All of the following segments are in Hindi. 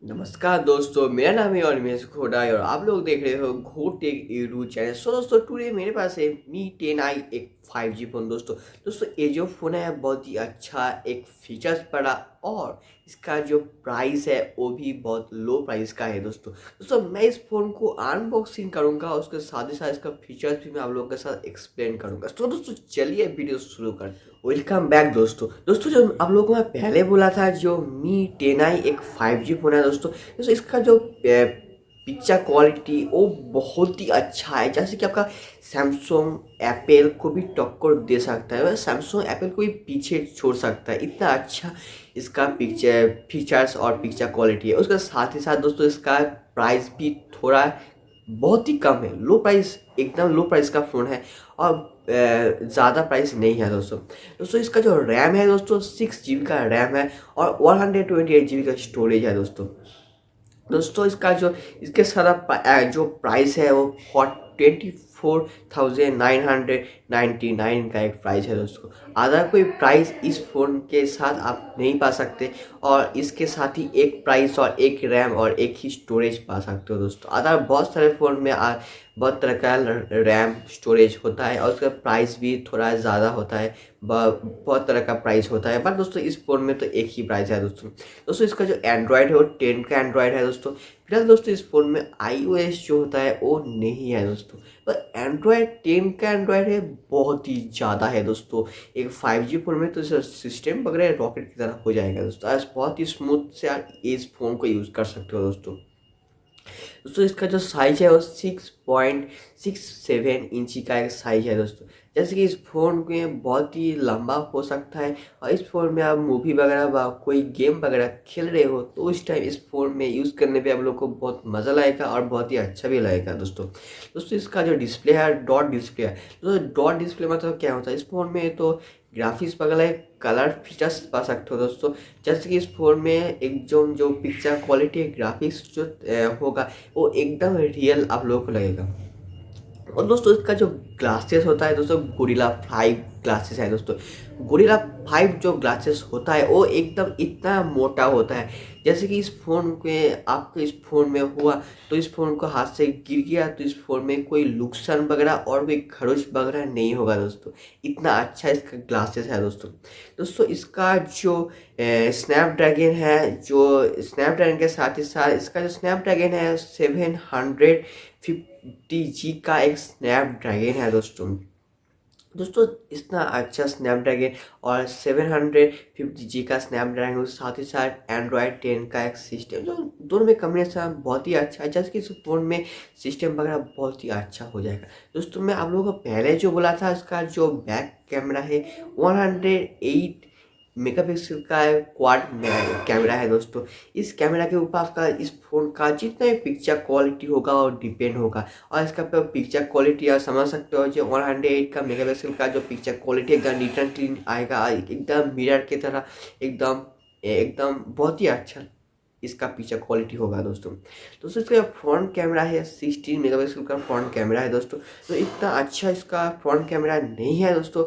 नमस्कार दोस्तों, मेरा नाम है और मैं घोड़ा और आप लोग देख रहे हो घोटेक यूट्यूब चैनल। सो दोस्तों, टुडे मेरे पास है मी 10i एक 5G फ़ोन। दोस्तों ये जो फ़ोन है बहुत ही अच्छा एक फीचर्स पड़ा और इसका जो प्राइस है वो भी बहुत लो प्राइस का है। दोस्तों मैं इस फ़ोन को अनबॉक्सिंग करूँगा, उसके साथ ही साथ इसका फीचर्स भी मैं आप लोगों के साथ एक्सप्लेन करूँगा। तो दोस्तों चलिए वीडियो शुरू कर। वेलकम बैक दोस्तों जो आप लोगों को मैं पहले बोला था, जो मी 10i एक 5G फ़ोन है। दोस्तों इसका जो पिक्चर क्वालिटी वो बहुत ही अच्छा है, जैसे कि आपका सैमसंग एप्पल को भी टक्कर दे सकता है, सैमसंग एप्पल को भी पीछे छोड़ सकता है, इतना अच्छा इसका पिक्चर फीचर्स और पिक्चर क्वालिटी है। उसके साथ ही साथ दोस्तों इसका प्राइस भी थोड़ा बहुत ही कम है, लो प्राइस, एकदम लो प्राइस का फ़ोन है और ज़्यादा प्राइस नहीं है। दोस्तों इसका जो रैम है दोस्तों 6 GB का रैम है और 128 GB का स्टोरेज है। दोस्तों इसका जो इसके सारा जो प्राइस है वो 24,999 का एक प्राइस है। दोस्तों अदर कोई प्राइस इस फ़ोन के साथ आप नहीं पा सकते, और इसके साथ ही एक प्राइस और एक रैम और एक ही स्टोरेज पा सकते हो। दोस्तों अदर बहुत सारे फ़ोन में बहुत तरह का रैम स्टोरेज होता है और उसका प्राइस भी थोड़ा ज़्यादा होता है, बहुत तरह का प्राइस होता है, बट दोस्तों इस फ़ोन में तो एक ही प्राइस है। दोस्तों इसका जो एंड्रॉयड है वो 10 का एंड्रॉयड है। फिलहाल दोस्तों इस फ़ोन में iOS जो होता है वो नहीं है। दोस्तों पर एंड्रॉयड 10 का एंड्रॉयड है, बहुत ही ज़्यादा है। दोस्तों एक 5G फ़ोन में तो सिस्टम वगैरह रॉकेट की तरह हो जाएगा। दोस्तों आज बहुत ही स्मूथ से आप इस फ़ोन को यूज़ कर सकते हो। दोस्तों इसका जो साइज है वो 6.67 इंची का एक साइज है। दोस्तों जैसे कि इस फ़ोन में बहुत ही लंबा हो सकता है, और इस फ़ोन में आप मूवी वगैरह कोई गेम वगैरह खेल रहे हो तो उस टाइम इस फ़ोन में यूज़ करने पे आप लोग को बहुत मज़ा लगेगा और बहुत ही अच्छा भी लगेगा। दोस्तों इसका जो डिस्प्ले है डॉट डिस्प्ले है। तो डॉट डिस्प्ले मतलब क्या होता है, इस फ़ोन में तो ग्राफिक्स वगैरह कलर फीचर्स पा सकते हो। दोस्तों जैसे कि इस फ़ोन में एक जो पिक्चर क्वालिटी ग्राफिक्स जो होगा वो एकदम रियल आप लोगों को लगेगा। और दोस्तों इसका जो ग्लासेस होता है दोस्तों, गोरिल्ला 5 ग्लासेस है। दोस्तों गोरिल्ला 5 जो ग्लासेस होता है वो एकदम इतना मोटा होता है, जैसे कि इस फ़ोन के आपके इस फ़ोन में हुआ तो इस फ़ोन को हाथ से गिर गया तो इस फ़ोन में कोई नुकसान वगैरह और कोई खरोच वगैरह नहीं होगा। दोस्तों इतना अच्छा इसका ग्लासेस है। दोस्तों इसका जो स्नैपड्रैगन है, जो स्नैपड्रैगन के साथ ही साथ इसका जो स्नैपड्रैगन है 750G का एक स्नैपड्रैगन है। दोस्तों इतना अच्छा स्नैपड्रैगन और 750G का स्नैपड्रैगन, साथ ही साथ एंड्रॉयड 10 का एक सिस्टम, जो दोनों में कम्बिनेशन बहुत ही अच्छा है, जैसे कि इस फ़ोन में सिस्टम वगैरह बहुत ही अच्छा हो जाएगा। दोस्तों मैं आप लोगों को पहले जो बोला था, इसका जो बैक कैमरा है 108 मेगापिक्सल का क्वाड कैमरा है। दोस्तों इस कैमरा के ऊपर आपका इस फ़ोन का जितना भी पिक्चर क्वालिटी होगा और डिपेंड होगा, और इसका पिक्चर क्वालिटी आप समझ सकते हो, जो 108 का मेगापिक्सल का जो पिक्चर क्वालिटी एकदम नीट एंड क्लीन आएगा, एकदम मिरर की तरह, एकदम एकदम बहुत ही अच्छा इसका पिक्चर क्वालिटी होगा। दोस्तों इसका फ्रंट कैमरा है 16 मेगापिक्सल का फ्रंट कैमरा है। दोस्तों तो इतना अच्छा इसका फ्रंट कैमरा नहीं है। दोस्तों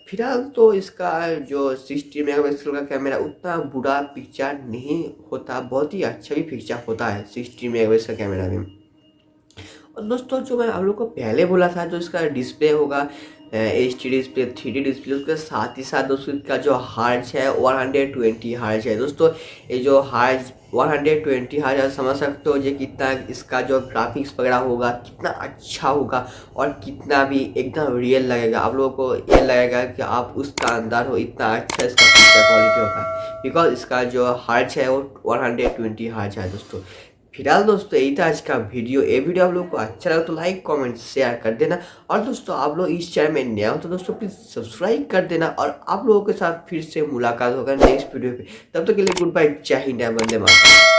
फिलहाल तो इसका जो 60 मेगापिक्सल का कैमरा उतना बुरा पिक्चर नहीं होता, बहुत ही अच्छा भी पिक्चर होता है 60 मेगापिक्सल कैमरा में। और दोस्तों जो मैं आप लोग को पहले बोला था, जो इसका डिस्प्ले होगा HD डिस्प्ले, 3D डिस्प्ले, उसके साथ ही साथ दोस्तों इसका जो हार्ज है 120 हार्ज है। दोस्तों ये जो हार्ज 120 हार्ज आप समझ सकते हो, ये कितना इसका जो ग्राफिक्स वगैरह होगा कितना अच्छा होगा और कितना भी एकदम रियल लगेगा। आप लोगों को ये लगेगा कि आप उसका अंदर हो, इतना अच्छा इसका पिक्चर क्वालिटी होगा, बिकॉज इसका जो हार्ज है वो 120 हार्ज है। फिलहाल दोस्तों यही था आज का वीडियो। ये वीडियो आप लोगों को अच्छा लगा तो लाइक कमेंट शेयर कर देना, और दोस्तों आप लोग इस चैनल में नया हो तो दोस्तों प्लीज़ सब्सक्राइब कर देना, और आप लोगों के साथ फिर से मुलाकात होगा नेक्स्ट वीडियो पे। तब तक के लिए गुड बाय, जय हिंद, वंदे मातरम।